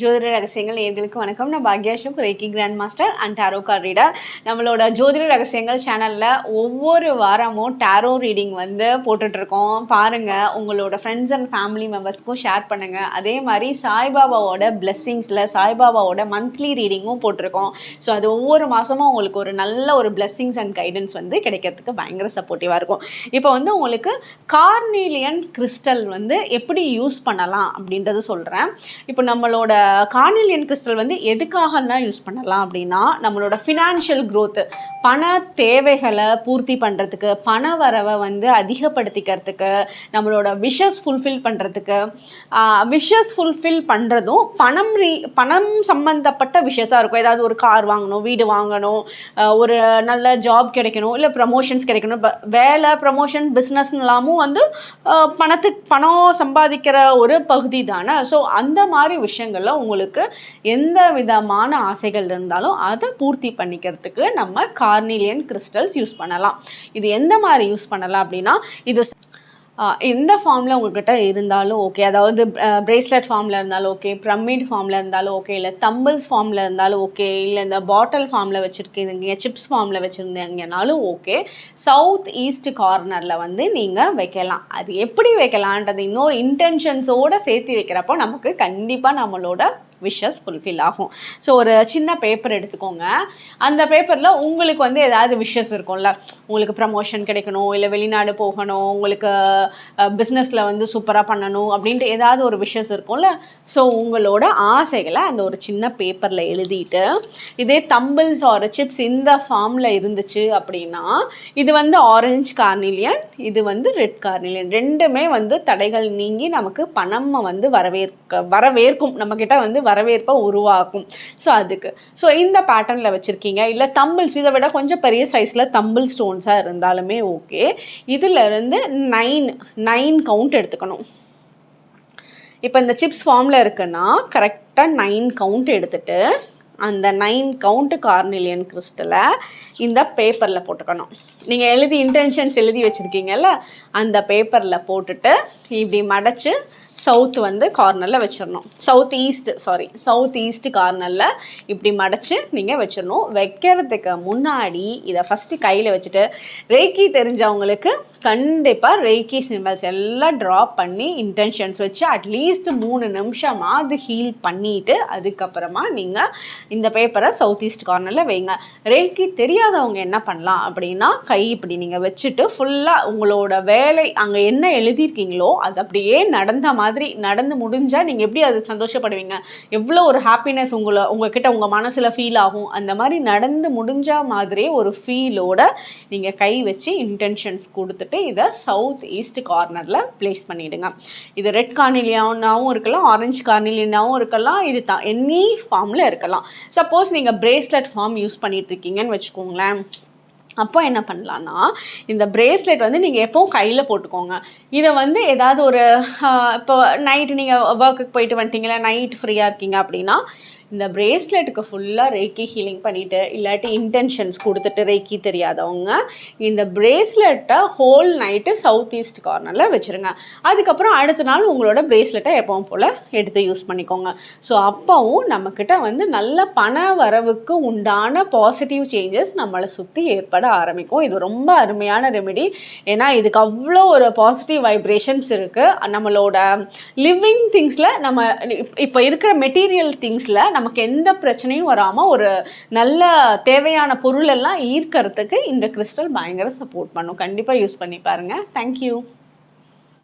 ஜோதிட ரகசியங்கள் நேயர்களுக்கு வணக்கம். நான் bhagya Reiki grand master and tarot card reader. நம்மளோட ஜோதிட ரகசியங்கள் சேனலில் ஒவ்வொரு வாரமும் டாரோ ரீடிங் வந்து போட்டுட்ருக்கோம். பாருங்கள், உங்களோட ஃப்ரெண்ட்ஸ் அண்ட் ஃபேமிலி மெம்பர்ஸ்க்கும் ஷேர் பண்ணுங்கள். அதே மாதிரி சாய்பாபாவோட பிளெஸ்ஸிங்ஸில் சாய்பாபாவோட மந்த்லி ரீடிங்கும் போட்டிருக்கோம். ஸோ அது ஒவ்வொரு மாதமும் உங்களுக்கு ஒரு நல்ல ஒரு பிளெஸ்ஸிங்ஸ் அண்ட் கைடன்ஸ் வந்து கிடைக்கிறதுக்கு பயங்கர சப்போர்ட்டிவாக இருக்கும். இப்போ வந்து உங்களுக்கு கார்னீலியன் கிறிஸ்டல் வந்து எப்படி யூஸ் பண்ணலாம் அப்படின்றது சொல்கிறேன். இப்போ நம்மளோட கார்னெலியன் கிறிஸ்டல் வந்து எதுக்காகலாம் யூஸ் பண்ணலாம் அப்படின்னா, நம்மளோட ஃபினான்ஷியல் க்ரோத்து, பண தேவைகளை பூர்த்தி பண்ணுறதுக்கு, பண வரவை வந்து அதிகப்படுத்திக்கிறதுக்கு, நம்மளோட விஷஸ் ஃபுல்ஃபில் பண்ணுறதுக்கு, விஷஸ் ஃபுல்ஃபில் பண்ணுறதும் பணம் சம்மந்தப்பட்ட விஷயஸாக இருக்கும். ஏதாவது ஒரு கார் வாங்கணும், வீடு வாங்கணும், ஒரு நல்ல ஜாப் கிடைக்கணும், இல்லை ப்ரமோஷன்ஸ் கிடைக்கணும், வேலை ப்ரமோஷன் பிஸ்னஸ்லாமும் வந்து பணம் சம்பாதிக்கிற ஒரு பகுதி தானே. ஸோ அந்த மாதிரி விஷயங்களில் உங்களுக்கு எந்த விதமான ஆசைகள் இருந்தாலும் அதை பூர்த்தி பண்ணிக்கிறதுக்கு நம்ம கார்னீலியன் கிறிஸ்டல்ஸ் யூஸ் பண்ணலாம். இது எந்த மாதிரி யூஸ் பண்ணலாம் அப்படின்னா, இது எந்த ஃபார்மில் உங்கள்கிட்ட இருந்தாலும் ஓகே, அதாவது பிரேஸ்லெட் ஃபார்மில் இருந்தாலும் ஓகே, பிரமிட் ஃபார்மில் இருந்தாலும் ஓகே, இல்லை தம்பிள்ஸ் ஃபார்மில் இருந்தாலும் ஓகே, இல்லை இந்த பாட்டில் ஃபார்மில் வச்சுருக்கீங்க, சிப்ஸ் ஃபார்மில் வச்சுருந்தீங்கனாலும் ஓகே, சவுத் ஈஸ்ட் கார்னரில் வந்து நீங்கள் வைக்கலாம். அது எப்படி வைக்கலான்றது இன்னொரு இன்டென்ஷன்ஸோடு சேர்த்து வைக்கிறப்போ நமக்கு கண்டிப்பாக நம்மளோட விஷஸ் ஃபுல்ஃபில் ஆகும். ஸோ ஒரு சின்ன பேப்பர் எடுத்துக்கோங்க. அந்த பேப்பரில் உங்களுக்கு வந்து ஏதாவது விஷஸ் இருக்கும்ல, உங்களுக்கு ப்ரமோஷன் கிடைக்கணும், இல்லை வெளிநாடு போகணும், உங்களுக்கு பிஸ்னஸில் வந்து சூப்பராக பண்ணணும் அப்படின்ட்டு ஏதாவது ஒரு விஷஸ் இருக்கும்ல. ஸோ உங்களோட ஆசைகளை அந்த ஒரு சின்ன பேப்பரில் எழுதிட்டு, இதே தம்பிள்ஸ் ஆர் சிப்ஸ் இந்த ஃபார்மில் இருந்துச்சு அப்படின்னா, இது வந்து ஆரஞ்சு கார்னீலியன், இது வந்து ரெட் கார்னீலியன், ரெண்டுமே வந்து தடைகள் நீங்கி நமக்கு பணம் வந்து வரவேற்கும், நம்மக்கிட்ட வந்து வரவேற்பை உருவாக்கும். ஸோ அதுக்கு இந்த பேட்டர்னில் வச்சுருக்கீங்க. இல்லை தம்பிள்ஸ், இதை விட கொஞ்சம் பெரிய சைஸில் தம்பிள் ஸ்டோன்ஸாக இருந்தாலுமே ஓகே. இதில் இருந்து 9 கவுண்ட் எடுத்துக்கணும். இப்போ இந்த சிப்ஸ் ஃபார்மில் இருக்குன்னா கரெக்டாக 9 கவுண்ட் எடுத்துகிட்டு அந்த 9 கவுண்ட் கார்னீலியன் கிறிஸ்டலை இந்த பேப்பரில் போட்டுக்கணும். நீங்கள் எழுதி இன்டென்ஷன்ஸ் எழுதி வச்சுருக்கீங்கல்ல, அந்த பேப்பரில் போட்டுட்டு இப்படி மடைச்சு சவுத் வந்து கார்னரில் வச்சிடணும். சவுத் ஈஸ்ட் கார்னரில் இப்படி மடைச்சு நீங்கள் வச்சிடணும். வைக்கிறதுக்கு முன்னாடி இதை ஃபஸ்ட்டு கையில் வச்சுட்டு, ரேக்கி தெரிஞ்சவங்களுக்கு கண்டிப்பாக ரேக்கி சிம்பிள்ஸ் எல்லாம் ட்ராப் பண்ணி இன்டென்ஷன்ஸ் வச்சு அட்லீஸ்ட் 3 நிமிஷமாவது ஹீல் பண்ணிவிட்டு அதுக்கப்புறமா நீங்கள் இந்த பேப்பரை சவுத் ஈஸ்ட் கார்னரில் வைங்க. ரேக்கி தெரியாதவங்க என்ன பண்ணலாம் அப்படின்னா, கை இப்படி நீங்கள் வச்சுட்டு ஃபுல்லாக உங்களோட வேலை அங்கே என்ன எழுதியிருக்கீங்களோ அது அப்படியே நடந்து முடிஞ்சால் நீங்கள் எப்படி அது சந்தோஷப்படுவீங்க, எவ்வளோ ஒரு ஹாப்பினஸ் உங்ககிட்ட உங்கள் மனசில் ஃபீல் ஆகும். அந்த மாதிரி நடந்து முடிஞ்ச மாதிரியே ஒரு ஃபீலோட நீங்கள் கை வச்சு இன்டென்ஷன்ஸ் கொடுத்துட்டு இதை சவுத் ஈஸ்ட் கார்னரில் ப்ளேஸ் பண்ணிவிடுங்க. இது ரெட் கார்னீலியனாகவும் இருக்கலாம், ஆரஞ்சு கார்னீலியனாகவும் இருக்கலாம், இது எனி ஃபார்மில் இருக்கலாம். சப்போஸ் நீங்கள் பிரேஸ்லெட் ஃபார்ம் யூஸ் பண்ணிட்டு இருக்கீங்கன்னு வச்சுக்கோங்களேன். அப்போ என்ன பண்ணலான்னா, இந்த பிரேஸ்லெட் வந்து நீங்கள் எப்போவும் கையில் போட்டுக்கோங்க. இதை வந்து ஏதாவது ஒரு இப்போ நைட்டு நீங்கள் ஒர்க்குக்கு போயிட்டு வந்துட்டீங்களா, நைட் ஃப்ரீயாக இருக்கீங்க அப்படின்னா இந்த பிரேஸ்லெட்டுக்கு ஃபுல்லாக ரேக்கி ஹீலிங் பண்ணிவிட்டு, இல்லாட்டி இன்டென்ஷன்ஸ் கொடுத்துட்டு, ரேக்கி தெரியாதவங்க இந்த பிரேஸ்லெட்டை ஹோல் நைட்டு சவுத் ஈஸ்ட் கார்னரில் வச்சுருங்க. அதுக்கப்புறம் அடுத்த நாள் உங்களோட பிரேஸ்லெட்டை எப்பவும் போல் எடுத்து யூஸ் பண்ணிக்கோங்க. ஸோ அப்போவும் நம்மக்கிட்ட வந்து நல்ல பண வரவுக்கு உண்டான பாசிட்டிவ் சேஞ்சஸ் நம்மளை சுற்றி ஏற்பட ஆரம்பிக்கும். இது ரொம்ப அருமையான ரெமெடி. ஏன்னா இதுக்கு அவ்வளோ ஒரு பாசிட்டிவ் வைப்ரேஷன்ஸ் இருக்குது. நம்மளோட லிவிங் திங்ஸில், நம்ம இப்போ இருக்கிற மெட்டீரியல் திங்ஸில் நமக்கு எந்த பிரச்சனையும் வராமல் ஒரு நல்ல தேவையான பொருள் எல்லாம் ஈர்க்கிறதுக்கு இந்த கிறிஸ்டல் பயங்கர சப்போர்ட் பண்ணும். கண்டிப்பாக யூஸ் பண்ணி பாருங்கள். தேங்க்யூ.